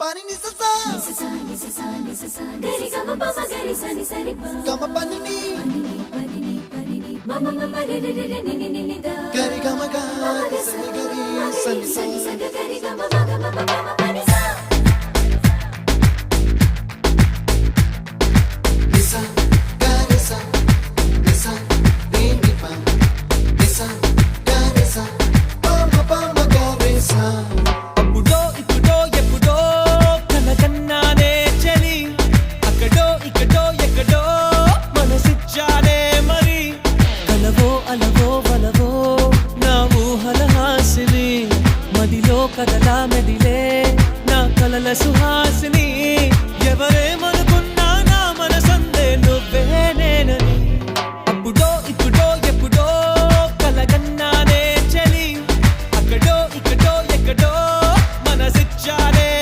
pani ni sa gari ga ma pa ma gari sa ni pa ga ma pani ni ma ma ma re re re ni ni ni da gari ga ma ga sa ni gari ga ma ma pani sa అప్పుడో ఇప్పుడో ఎప్పుడో కనకన్నానే చలి అక్కడో ఇక్కడో ఎక్కడో మనసిచ్చానే మరి కలవో అలవో వలవో నా ఊహల హాసిని మదిలో కదలా మెదిలే నా కలల సుహా